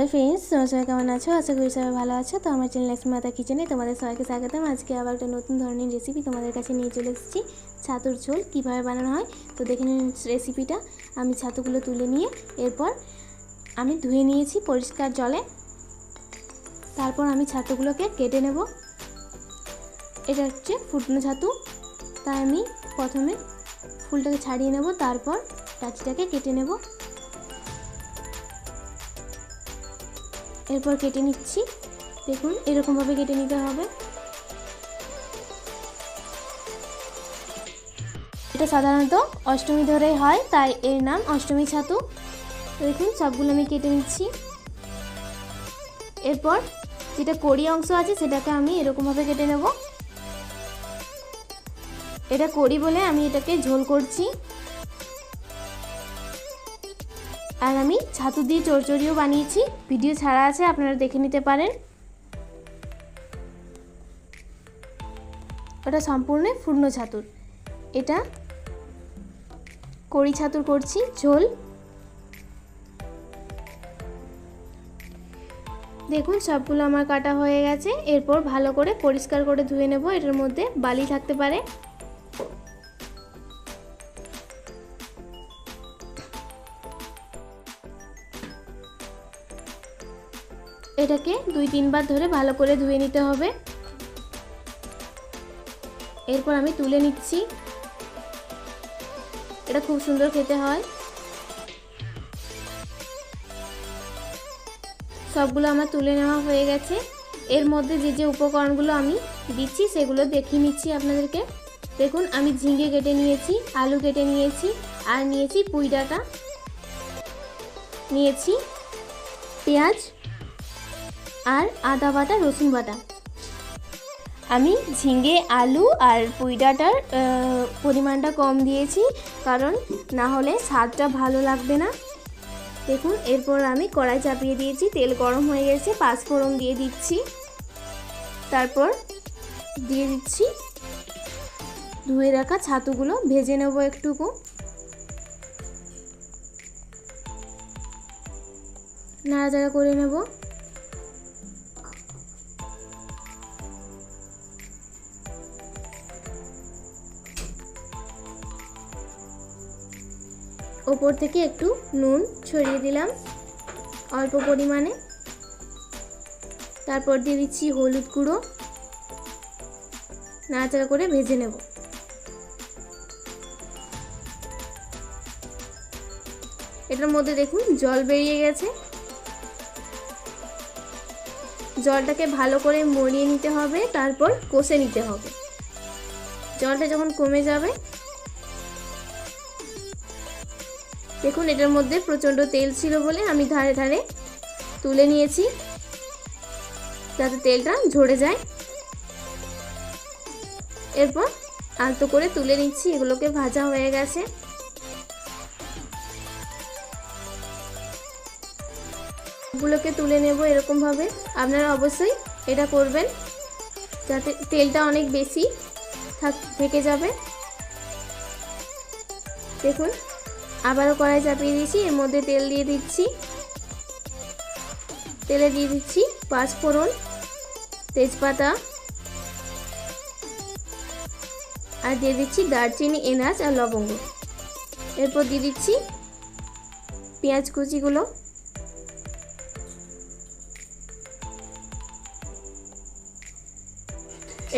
Friends তোমরা সবাই কেমন আছো? আশা করি সবাই ভালো আছো। তো আমার চ্যানেল লক্ষ্মী মাতা কিচেনে তোমাদের সবাইকে স্বাগতম। আজকে আবার একটা নতুন ধরনের রেসিপি তোমাদের কাছে নিয়ে চলে এসেছি। ছাতুর ঝোল কীভাবে বানানো হয় তো দেখে নিন রেসিপিটা। আমি ছাতুগুলো তুলে নিয়ে এরপর আমি ধুয়ে নিয়েছি পরিষ্কার জলে। তারপর আমি ছাতুগুলোকে কেটে নেব। এটা হচ্ছে ফুটনো ছাতু, তাই আমি প্রথমে ফুলটাকে ছাড়িয়ে নেব, তারপর ডাঁটিটাকে কেটে নেব। এরপর কেটে নিচ্ছি, দেখুন এরকমভাবে কেটে নিতে হবে। এটা সাধারণত অষ্টমী ধরেই হয়, তাই এর নাম অষ্টমী ছাতু। দেখুন সবগুলো আমি কেটে নিচ্ছি। এরপর যেটা কড়ি অংশ আছে সেটাকে আমি এরকমভাবে কেটে নেব। এটা কড়ি বলে আমি এটাকে ঝোল করছি। আর আমি ছাতু দিয়ে চচ্চড়িও বানিয়েছি, ভিডিও ছাড়া আছে, আপনারা দেখে নিতে পারেন। ওটা সম্পূর্ণ ফুটনো ছাতুর, এটা কড়ি ছাতুর করছি ঝোল। দেখুন সবগুলো আমার কাটা হয়ে গেছে। এরপর ভালো করে পরিষ্কার করে ধুয়ে নেব, এটার মধ্যে বালি থাকতে পারে। এটাকে 2-3 বার ধরে ভালো করে ধুয়ে নিতে হবে। এরপর আমি তুলে নিচ্ছি। এটা খুব সুন্দর খেতে হয়। সবগুলো আমার তুলে নেওয়া হয়ে গেছে। এর মধ্যে যে যে উপকরণগুলো আমি দিচ্ছি সেগুলো দেখিয়ে নিচ্ছি আপনাদেরকে। দেখুন আমি ঝিঙে কেটে নিয়েছি, আলু কেটে নিয়েছি, আর নিয়েছি পুঁই ডাঁটা, নিয়েছি পেঁয়াজ আর আদা বাটা, রসুন বাটা। আমি ঝিঙে, আলু আর পুঁই ডাঁটার পরিমাণটা কম দিয়েছি, কারণ না হলে স্বাদটা ভালো লাগবে না। দেখুন এরপর আমি কড়াই চাপিয়ে দিয়েছি, তেল গরম হয়ে গেছে, পাঁচফোড়ন দিয়ে দিচ্ছি। তারপর দিয়ে দিচ্ছি ধুয়ে রাখা ছাতুগুলো, ভেজে নেব একটুকু। নাড়াচাড়া করে নেব। ওপর থেকে একটু নুন ছড়িয়ে দিলাম অল্প পরিমাণে। তারপর দিয়ে দিচ্ছি হলুদ গুঁড়ো, নাড়াচাড়া করে ভেজে নেব। এটার মধ্যে দেখুন জল বেরিয়ে গেছে। জলটাকে ভালো করে মরিয়ে নিতে হবে, তারপর কষে নিতে হবে। জলটা যখন কমে যাবে, দেখুন এটার মধ্যে প্রচণ্ড তেল ছিল বলে আমি ধারে ধারে তুলে নিয়েছি, যাতে তেলটা ঝরে যায়। এরপর আলতো করে তুলে নিচ্ছি। এগুলোকে ভাজা হয়ে গেছে। এগুলোকে তুলে নেব এরকমভাবে। আপনারা অবশ্যই এটা করবেন, যাতে তেলটা অনেক বেশি থেকে যাবে। দেখুন আবারও কড়াই চাপিয়ে দিয়েছি, এর মধ্যে তেল দিয়ে দিচ্ছি। তেলে দিয়ে দিচ্ছি পাঁচফোড়ন, তেজপাতা, আর দিয়ে দিচ্ছি দারচিনি, এলাচ আর লবঙ্গ। এরপর দিয়ে দিচ্ছি পেঁয়াজ কুচিগুলো।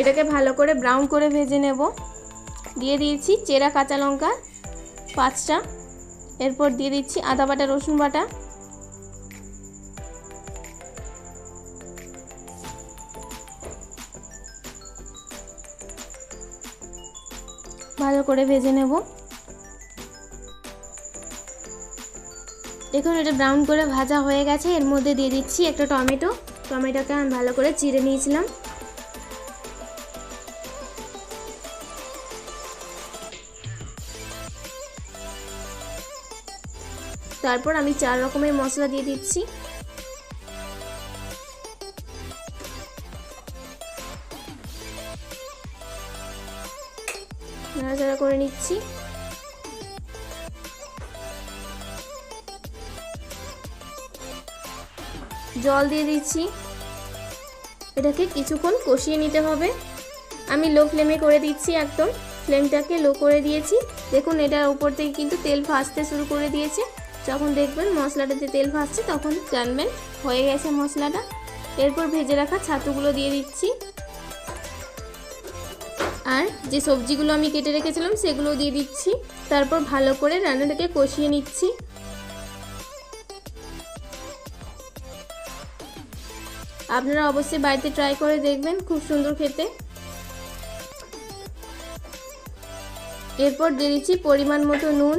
এটাকে ভালো করে ব্রাউন করে ভেজে নেব। দিয়ে দিয়েছি চেরা কাঁচা লঙ্কা 5টা। এরপর দিয়ে দিচ্ছি আদা বাটা, রসুন বাটা। ভালো করে ভেজে নেব। দেখুন এটা ব্রাউন করে ভাজা হয়ে গেছে। এর মধ্যে দিয়ে দিচ্ছি একটা টমেটোকে আমি ভালো করে চিড়ে নিয়েছিলাম। তারপর আমি 4 রকমের মশলা দিয়ে দিচ্ছি। নাড়াচাড়া করে নিচ্ছি। জল দিয়ে দিচ্ছি। এটাকে কিছুক্ষণ কষিয়ে নিতে হবে। আমি লো ফ্লেমে করে দিচ্ছি, একদম ফ্লেমটাকে লো করে দিয়েছি। দেখুন এটার উপর থেকে কিন্তু তেল ভাসতে শুরু করে দিয়েছে। যখন দেখবেন মশলাটাতে তেল ভাসছে তখন জানবেন হয়ে গেছে মশলাটা। এরপর ভেজে রাখা ছাতুগুলো দিয়ে দিচ্ছি, আর যে সবজিগুলো আমি কেটে রেখেছিলাম সেগুলো দিয়ে দিচ্ছি। তারপর ভালো করে রান্নাটাকে কষিয়ে নিচ্ছি। আপনারা অবশ্যই বাড়িতে ট্রাই করে দেখবেন, খুব সুন্দর খেতে। এরপর দিয়ে দিচ্ছি পরিমাণ মতো নুন।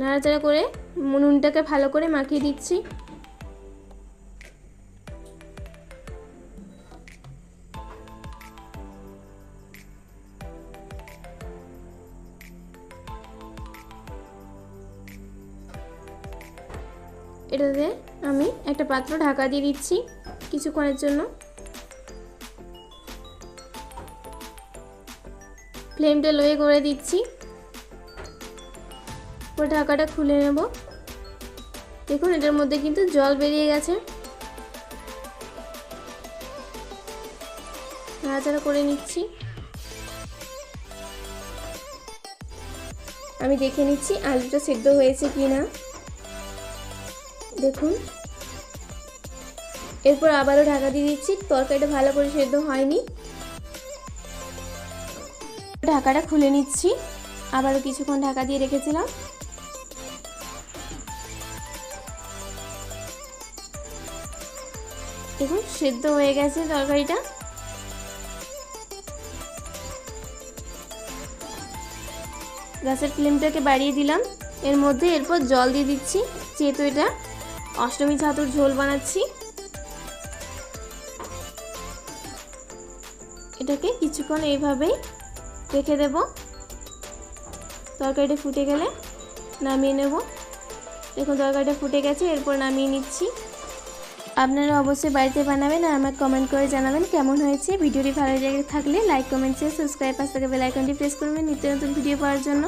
নাড়াচাড়া করে নুনটাকে ভালো করে মাখিয়ে দিচ্ছি। এটাতে আমি একটা পাত্র ঢাকা দিয়ে দিচ্ছি কিছুক্ষণের জন্য। ফ্লেমটা লোয়ে করে দিচ্ছি। পুরো ঢাকাটা খুলে নেব। দেখুন এটার মধ্যে কিন্তু জল বেরিয়ে গেছে। নাড়াচাড়া করে নিচ্ছি। আমি দেখে নিচ্ছি আলুটা সেদ্ধ হয়েছে কিনা। দেখুন এরপর আবারও ঢাকা দিয়ে দিচ্ছি। তরকারিটা ভালো করে সেদ্ধ হয়নি। ঢাকাটা খুলে নিচ্ছি। আবারও কিছুক্ষণ ঢাকা দিয়ে রেখেছিলাম। দেখুন সেদ্ধ হয়ে গেছে তরকারিটা। গ্যাসের ফ্লেমটাকে বাড়িয়ে দিলাম। এর মধ্যে এরপর জল দিয়ে দিচ্ছি, যেহেতু এটা অষ্টমী ছাতুর ঝোল বানাচ্ছি। এটাকে কিছুক্ষণ এইভাবেই রেখে দেব। তরকারিটা ফুটে গেলে নামিয়ে নেব। দেখুন তরকারিটা ফুটে গেছে, এরপর নামিয়ে নিচ্ছি। আপনারা অবশ্যই বাড়িতে বানাবেন আর আমাকে কমেন্ট করে জানাবেন কেমন হয়েছে। ভিডিওটি ভালো লেগে থাকলে লাইক, কমেন্ট, শেয়ার, সাবস্ক্রাইব, পাশে থাকা বেল আইকনটি প্রেস করবেন নিত্য নতুন ভিডিও পাওয়ার জন্য।